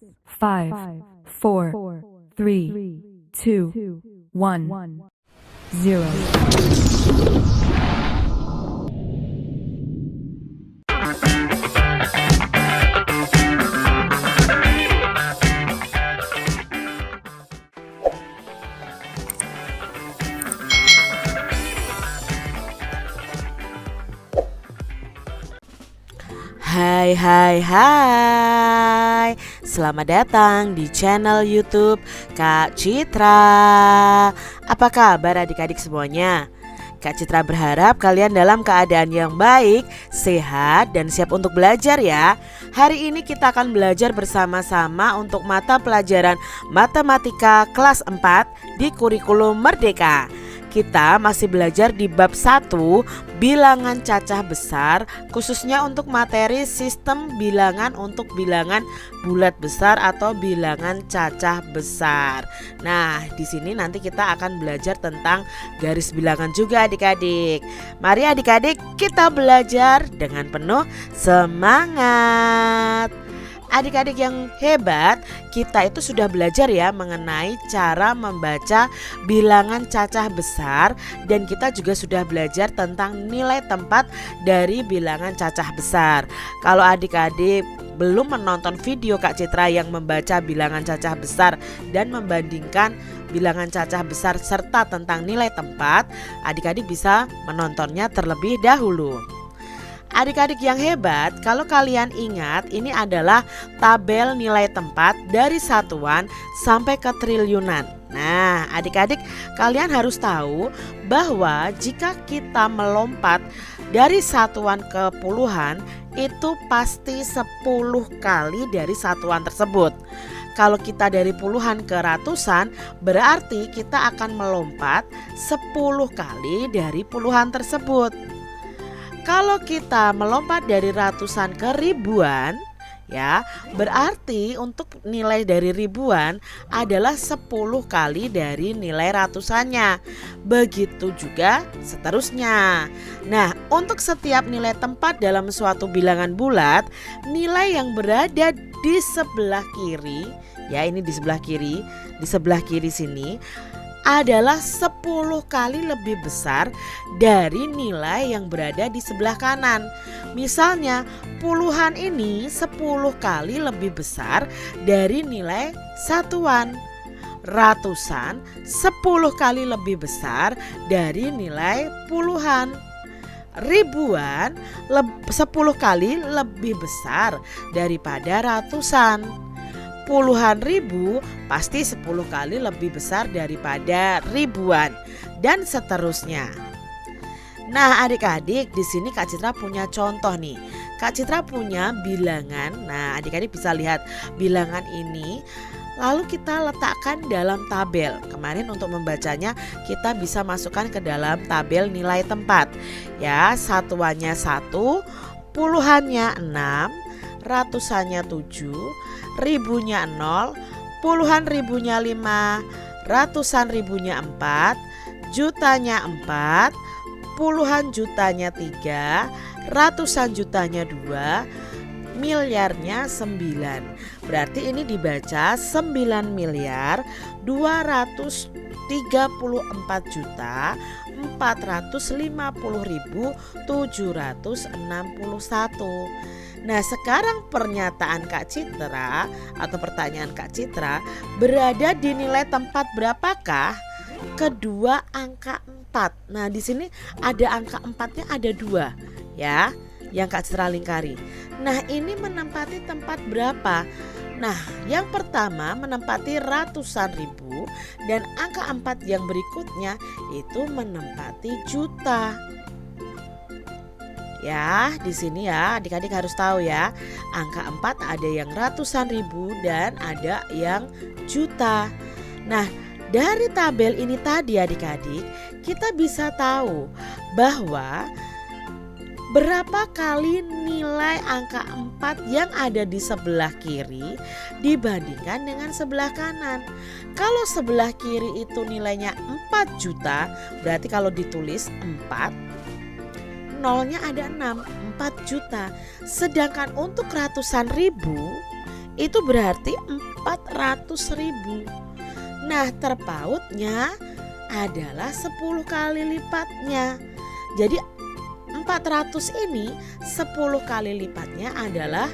5, 4, 3, 2, 1, 0. Hai, selamat datang di channel YouTube Kak Citra. Apa kabar adik-adik semuanya? Kak Citra berharap kalian dalam keadaan yang baik, sehat, dan siap untuk belajar ya. Hari ini kita akan belajar bersama-sama untuk mata pelajaran Matematika kelas 4 di kurikulum Merdeka. Kita masih belajar di bab 1 bilangan cacah besar, khususnya untuk materi sistem bilangan untuk bilangan bulat besar atau bilangan cacah besar. Nah, di sini nanti kita akan belajar tentang garis bilangan juga adik-adik. Mari adik-adik kita belajar dengan penuh semangat. Adik-adik yang hebat, kita itu sudah belajar ya mengenai cara membaca bilangan cacah besar, dan kita juga sudah belajar tentang nilai tempat dari bilangan cacah besar. Kalau adik-adik belum menonton video Kak Citra yang membaca bilangan cacah besar dan membandingkan bilangan cacah besar serta tentang nilai tempat, adik-adik bisa menontonnya terlebih dahulu. Adik-adik yang hebat, kalau kalian ingat, ini adalah tabel nilai tempat dari satuan sampai ke triliunan. Nah, adik-adik kalian harus tahu bahwa jika kita melompat dari satuan ke puluhan, itu pasti 10 kali dari satuan tersebut. Kalau kita dari puluhan ke ratusan, berarti kita akan melompat 10 kali dari puluhan tersebut. Kalau kita melompat dari ratusan ke ribuan, ya, berarti untuk nilai dari ribuan adalah 10 kali dari nilai ratusannya. Begitu juga seterusnya. Nah, untuk setiap nilai tempat dalam suatu bilangan bulat, nilai yang berada di sebelah kiri, ya ini di sebelah kiri sini adalah 10 kali lebih besar dari nilai yang berada di sebelah kanan. Misalnya puluhan ini 10 kali lebih besar dari nilai satuan. Ratusan 10 kali lebih besar dari nilai puluhan. Ribuan 10 kali lebih besar daripada ratusan. Puluhan ribu pasti 10 kali lebih besar daripada ribuan, dan seterusnya. Nah, adik-adik, di sini Kak Citra punya contoh nih. Kak Citra punya bilangan. Nah, adik-adik bisa lihat bilangan ini. Lalu kita letakkan dalam tabel. Kemarin untuk membacanya kita bisa masukkan ke dalam tabel nilai tempat. Ya, satuannya 1, puluhannya 6, ratusannya 7, ribunya 0, puluhan ribunya 5, ratusan ribunya 4, jutanya 4, puluhan jutanya 3, ratusan jutanya 2, miliarnya 9. Berarti ini dibaca 9 miliar 234 juta 450.761. Nah, sekarang pernyataan Kak Citra atau pertanyaan Kak Citra berada di nilai tempat berapakah? Kedua angka 4. Nah, di sini ada angka 4-nya ada 2 ya, yang Kak Citra lingkari. Nah, ini menempati tempat berapa? Nah, yang pertama menempati ratusan ribu, dan angka 4 yang berikutnya itu menempati juta. Ya, di sini ya adik-adik harus tahu ya, angka 4 ada yang ratusan ribu dan ada yang juta. Nah, dari tabel ini tadi adik-adik, kita bisa tahu bahwa berapa kali nilai angka 4 yang ada di sebelah kiri dibandingkan dengan sebelah kanan. Kalau sebelah kiri itu nilainya 4 juta, berarti kalau ditulis 4, nolnya ada 6, 4 juta. Sedangkan untuk ratusan ribu itu berarti 400.000. Nah, terpautnya adalah 10 kali lipatnya. Jadi 400 ini 10 kali lipatnya adalah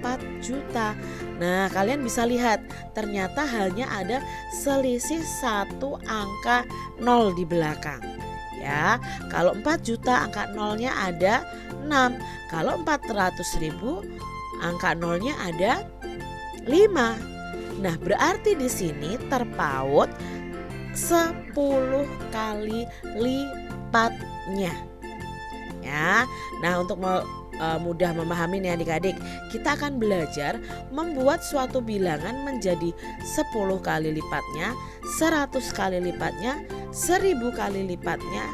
4 juta. Nah, kalian bisa lihat ternyata hanya ada selisih satu angka 0 di belakang. Ya, kalau 4 juta angka nolnya ada 6. Kalau 400.000 angka nolnya ada 5. Nah, berarti di sini terpaut 10 kali lipatnya. Ya. Nah, untuk mudah memahami nih adik-adik, kita akan belajar membuat suatu bilangan menjadi 10 kali lipatnya, 100 kali lipatnya, 1000 kali lipatnya,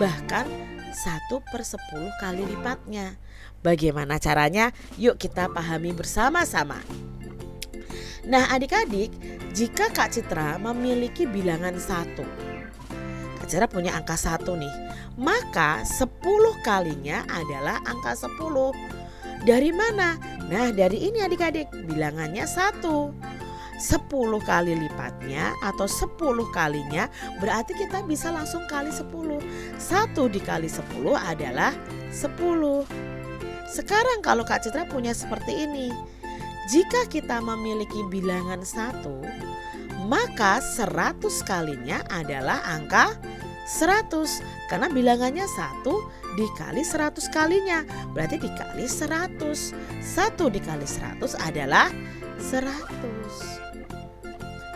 bahkan 1/10 kali lipatnya. Bagaimana caranya? Yuk kita pahami bersama-sama. Nah, adik-adik, jika Kak Citra memiliki bilangan 1, Kak Citra punya angka 1 nih, maka 10 kalinya adalah angka 10. Dari mana? Nah, dari ini adik-adik, bilangannya 1. 10 kali lipatnya atau 10 kalinya berarti kita bisa langsung kali 10. 1 dikali 10 adalah 10. Sekarang kalau Kak Citra punya seperti ini, jika kita memiliki bilangan 1, maka 100 kalinya adalah angka 100. Karena bilangannya 1 dikali 100 kalinya, berarti dikali 100. 1 dikali 100 adalah 100.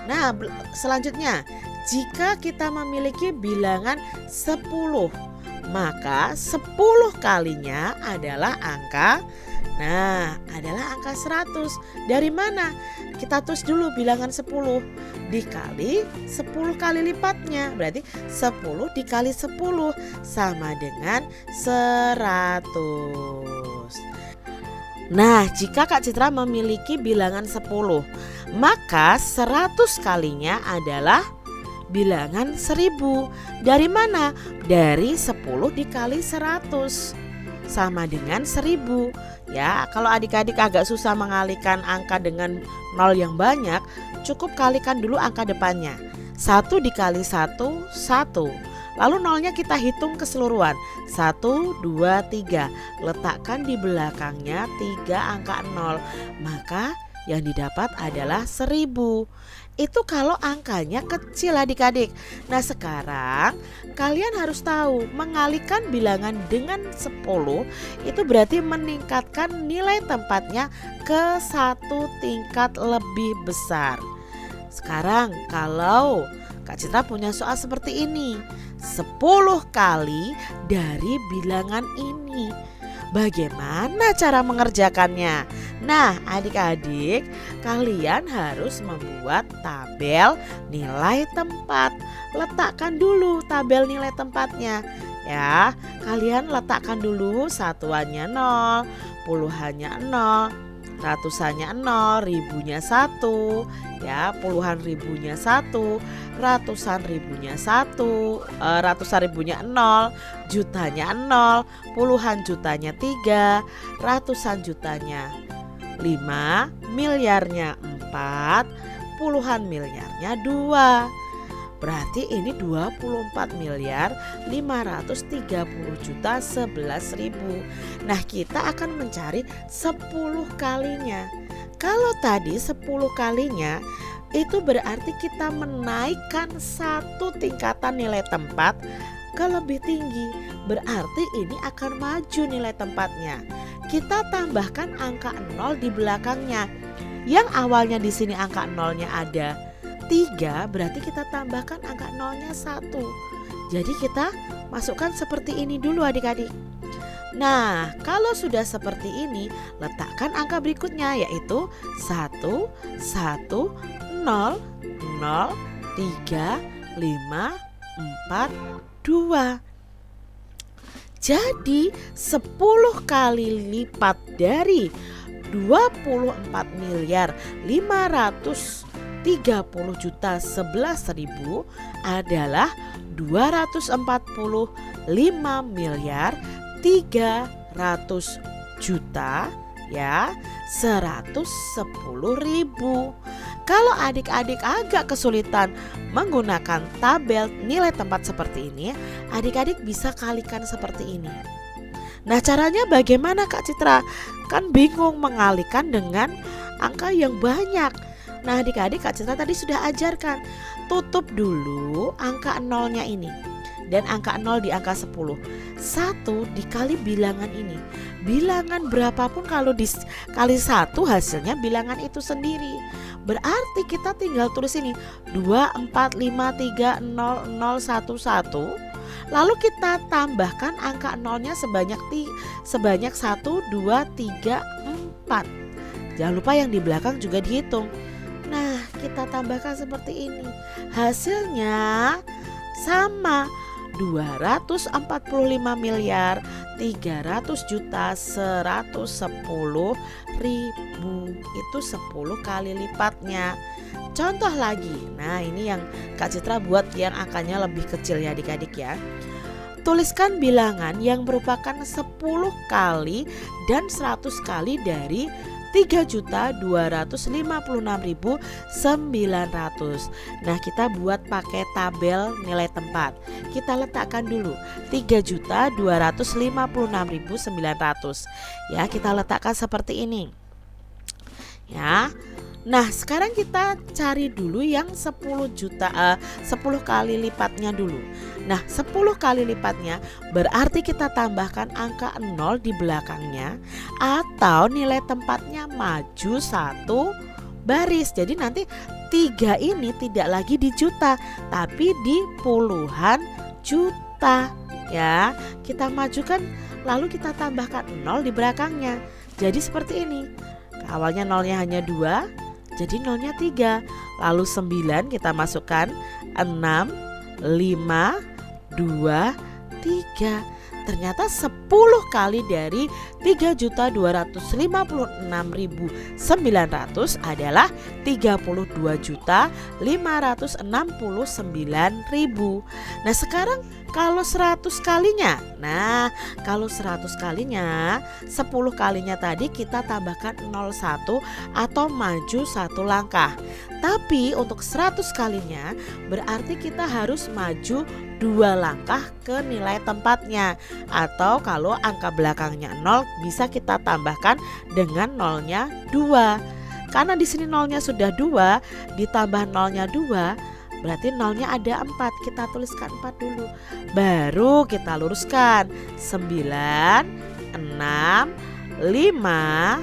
Nah, selanjutnya, jika kita memiliki bilangan 10, maka 10 kalinya adalah angka adalah angka 100. Dari mana? Kita tulis dulu bilangan 10 dikali 10 kali lipatnya. Berarti 10 dikali 10 sama dengan 100. Nah, jika Kak Citra memiliki bilangan 10, maka 100 kalinya adalah bilangan 1000. Dari mana? Dari 10 dikali 100 sama dengan 1000. Ya, kalau adik-adik agak susah mengalihkan angka dengan 0 yang banyak, cukup kalikan dulu angka depannya. 1 dikali 1, 1. Lalu nolnya kita hitung keseluruhan. 1, 2, 3. Letakkan di belakangnya 3 angka 0. Maka yang didapat adalah 1000. Itu kalau angkanya kecil adik-adik. Nah, sekarang kalian harus tahu mengalihkan bilangan dengan 10 itu berarti meningkatkan nilai tempatnya ke satu tingkat lebih besar. Sekarang kalau Kak Citra punya soal seperti ini, 10 kali dari bilangan ini, bagaimana cara mengerjakannya? Nah, adik-adik, kalian harus membuat tabel nilai tempat. Letakkan dulu tabel nilai tempatnya. Ya, kalian letakkan dulu satuannya 0, puluhannya 0, ratusannya 0, ribunya 1, ya, puluhan ribunya 1, ratusan ribunya 1, ratusan ribunya 0, jutanya 0, puluhan jutanya 3, ratusan jutanya 5, miliarnya 4, puluhan miliarnya 2. Berarti ini 24 miliar 530 juta 11.000. Nah, kita akan mencari 10 kalinya. Kalau tadi 10 kalinya itu berarti kita menaikkan satu tingkatan nilai tempat ke lebih tinggi. Berarti ini akan maju nilai tempatnya. Kita tambahkan angka 0 di belakangnya. Yang awalnya di sini angka 0-nya ada 3, berarti kita tambahkan angka 0-nya 1. Jadi kita masukkan seperti ini dulu adik-adik. Nah, kalau sudah seperti ini, letakkan angka berikutnya yaitu 1, 1, 0, 0, 3, 5, 4, 2. Jadi 10 kali lipat dari 24 miliar 530 juta 11.000 adalah 245 miliar 300 juta ya, 110.000. Kalau adik-adik agak kesulitan menggunakan tabel nilai tempat seperti ini, adik-adik bisa kalikan seperti ini. Nah, caranya bagaimana Kak Citra? Kan bingung mengalikan dengan angka yang banyak. Nah, adik-adik Kak Citra tadi sudah ajarkan. Tutup dulu angka nolnya ini dan angka 0 di angka 10. 1 dikali bilangan ini. Bilangan berapapun kalau dikali 1 hasilnya bilangan itu sendiri. Berarti kita tinggal tulis ini 2, 4, 5, 3, 0, 0, 1, 1. Lalu kita tambahkan angka nolnya sebanyak 1, 2, 3, 4. Jangan lupa yang di belakang juga dihitung. Nah, kita tambahkan seperti ini. Hasilnya sama, 244.300.110.000. Itu 10 kali lipatnya. Contoh lagi. Nah, ini yang Kak Citra buat yang angkanya lebih kecil ya adik-adik ya. Tuliskan bilangan yang merupakan 10 kali dan 100 kali dari 3.256.900. Nah, kita buat pakai tabel nilai tempat. Kita letakkan dulu 3.256.900. Ya, kita letakkan seperti ini. Ya. Nah, sekarang kita cari dulu yang 10 kali lipatnya dulu. Nah, 10 kali lipatnya berarti kita tambahkan angka 0 di belakangnya atau nilai tempatnya maju 1 baris. Jadi nanti 3 ini tidak lagi di juta tapi di puluhan juta. Ya, kita majukan lalu kita tambahkan 0 di belakangnya. Jadi seperti ini. Awalnya nolnya hanya 2. Jadi nolnya 3. Lalu 9 kita masukkan 6, 5, 2, 3. Ternyata 10 kali dari 3.256.900 adalah 32.569.000. Nah, sekarang kalau 100 kalinya. Nah, kalau 100 kalinya 10 kalinya tadi kita tambahkan 01 atau maju 1 langkah. Tapi untuk 100 kalinya berarti kita harus maju 2 langkah ke nilai tempatnya. Atau kalau angka belakangnya 0 bisa kita tambahkan dengan nolnya 2. Karena di sini nolnya sudah 2 ditambah nolnya 2 berarti nolnya ada 4. Kita tuliskan 4 dulu. Baru kita luruskan 9, 6, 5,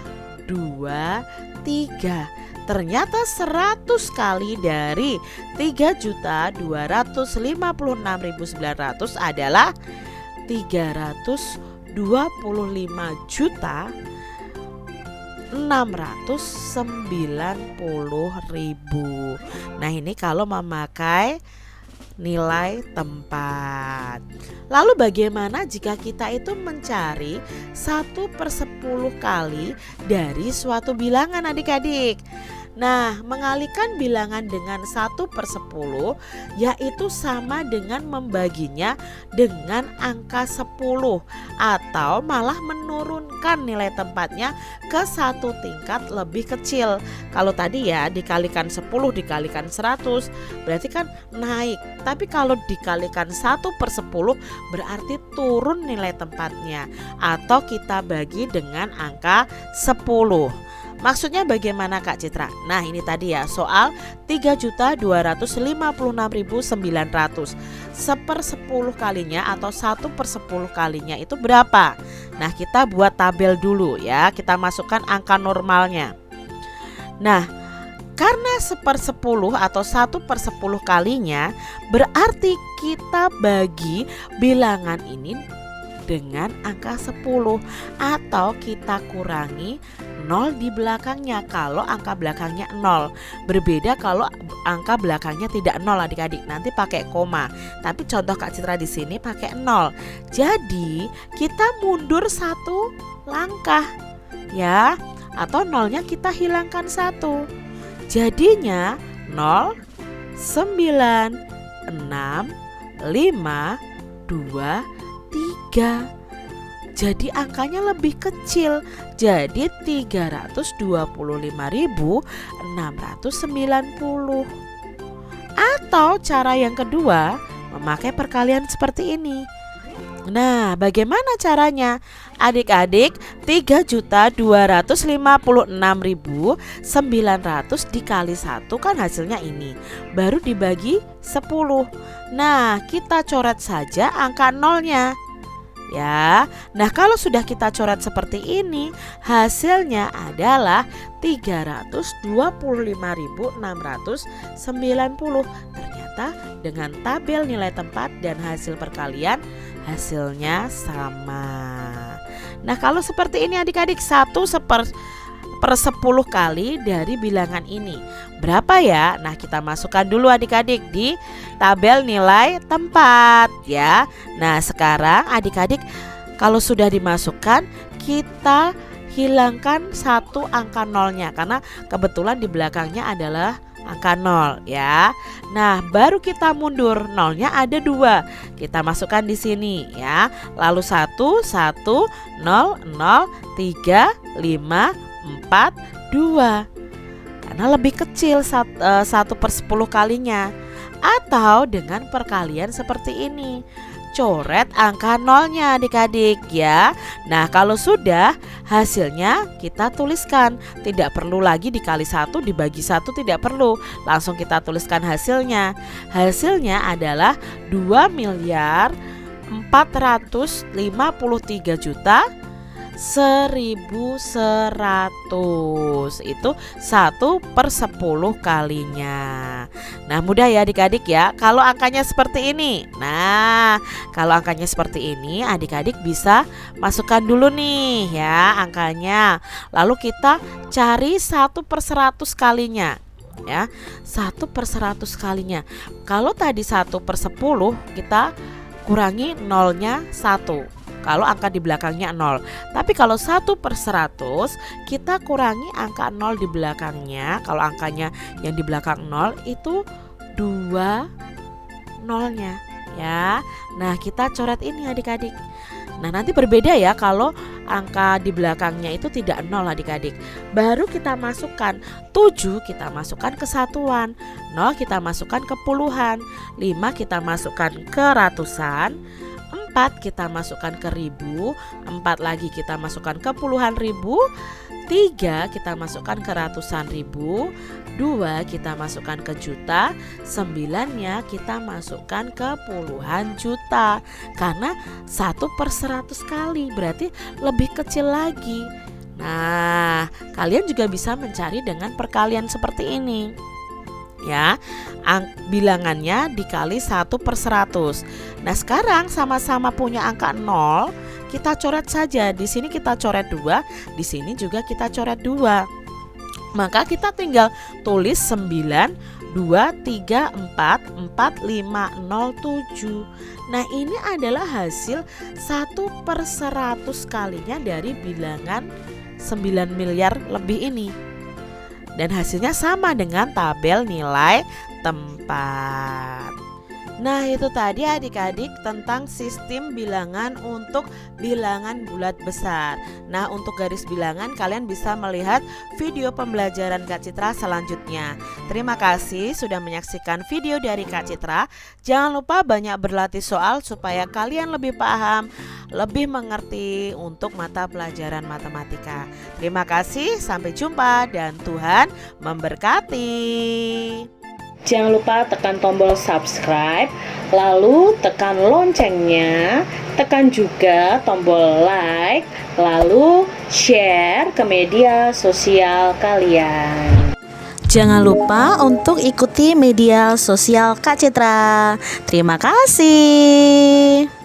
2, 3. Ternyata 100 kali dari 3.256.900 adalah 325.690.000. Nah, ini kalau memakai nilai tempat. Lalu bagaimana jika kita itu mencari 1/10 kali dari suatu bilangan adik-adik? Nah, mengalihkan bilangan dengan 1/10 yaitu sama dengan membaginya dengan angka 10 atau malah menurunkan nilai tempatnya ke 1 tingkat lebih kecil. Kalau tadi ya dikalikan 10 dikalikan 100 berarti kan naik. Tapi kalau dikalikan 1/10 berarti turun nilai tempatnya atau kita bagi dengan angka 10. Maksudnya bagaimana Kak Citra? Nah, ini tadi ya soal 3.256.900. 1/10 kalinya atau 1/10 kalinya itu berapa? Nah, kita buat tabel dulu ya. Kita masukkan angka normalnya. Nah, karena 1/10 atau 1/10 kalinya berarti kita bagi bilangan ini dengan angka 10 atau kita kurangi 0 di belakangnya kalau angka belakangnya 0. Berbeda kalau angka belakangnya tidak 0 adik-adik, nanti pakai koma. Tapi contoh Kak Citra di sini pakai 0. Jadi kita mundur 1 langkah ya, atau nolnya kita hilangkan 1. Jadinya 0, 9, 6, 5, 2, 3. jadi angkanya lebih kecil, jadi 325.690. Atau cara yang kedua, memakai perkalian seperti ini. Nah, bagaimana caranya? Adik-adik, 3.256.900 dikali 1 kan hasilnya ini. Baru dibagi 10. Nah, kita coret saja angka nolnya. Ya, nah kalau sudah kita coret seperti ini, hasilnya adalah 325.690. Ternyata dengan tabel nilai tempat dan hasil perkalian, hasilnya sama. Nah kalau seperti ini adik-adik, 1/10 kali dari bilangan ini berapa ya? Nah kita masukkan dulu adik-adik di tabel nilai tempat ya. Nah sekarang adik-adik kalau sudah dimasukkan, kita hilangkan satu angka nolnya karena kebetulan di belakangnya adalah angka 0 ya. Nah baru kita mundur, nolnya ada 2, kita masukkan di sini ya. Lalu 1, 1, 0, 0, 3, 5, 4, 2 karena lebih kecil 1/10 kalinya. Atau dengan perkalian seperti ini, coret angka nolnya adik-adik ya. Nah kalau sudah, hasilnya kita tuliskan. Tidak perlu lagi dikali 1 dibagi 1, tidak perlu. Langsung kita tuliskan hasilnya. Hasilnya adalah 2.043.100.000. Itu 1/10 kalinya. Nah mudah ya adik-adik ya kalau angkanya seperti ini. Nah kalau angkanya seperti ini, adik-adik bisa masukkan dulu nih ya angkanya. Lalu kita cari 1/100 kalinya ya, 1/100 kalinya. Kalau tadi 1/10, kita kurangi nolnya 1 kalau angka di belakangnya 0. Tapi kalau 1/100, kita kurangi angka 0 di belakangnya. Kalau angkanya yang di belakang 0 itu 2 nolnya ya. Nah kita coret ini adik-adik. Nah nanti berbeda ya kalau angka di belakangnya itu tidak 0 adik-adik. Baru kita masukkan 7, kita masukkan ke satuan, 0 kita masukkan ke puluhan, 5 kita masukkan ke ratusan, 4 kita masukkan ke ribu, 4 lagi kita masukkan ke puluhan ribu, 3 kita masukkan ke ratusan ribu, 2 kita masukkan ke juta, 9-nya kita masukkan ke puluhan juta. Karena 1/100 kali berarti lebih kecil lagi. Nah kalian juga bisa mencari dengan perkalian seperti ini ya, bilangannya dikali 1/100. Nah sekarang sama-sama punya angka 0, kita coret saja. Di sini kita coret 2, di sini juga kita coret 2. Maka kita tinggal tulis 9, 2, 3, 4, 4, 5, 0, 7. Nah ini adalah hasil 1/100 kalinya dari bilangan 9 miliar lebih ini. Dan hasilnya sama dengan tabel nilai tempat. Nah itu tadi adik-adik tentang sistem bilangan untuk bilangan bulat besar. Nah untuk garis bilangan kalian bisa melihat video pembelajaran Kak Citra selanjutnya. Terima kasih sudah menyaksikan video dari Kak Citra. Jangan lupa banyak berlatih soal supaya kalian lebih paham, lebih mengerti untuk mata pelajaran matematika. Terima kasih, sampai jumpa dan Tuhan memberkati. Jangan lupa tekan tombol subscribe, lalu tekan loncengnya, tekan juga tombol like, lalu share ke media sosial kalian. Jangan lupa untuk ikuti media sosial Kak Citra. Terima kasih.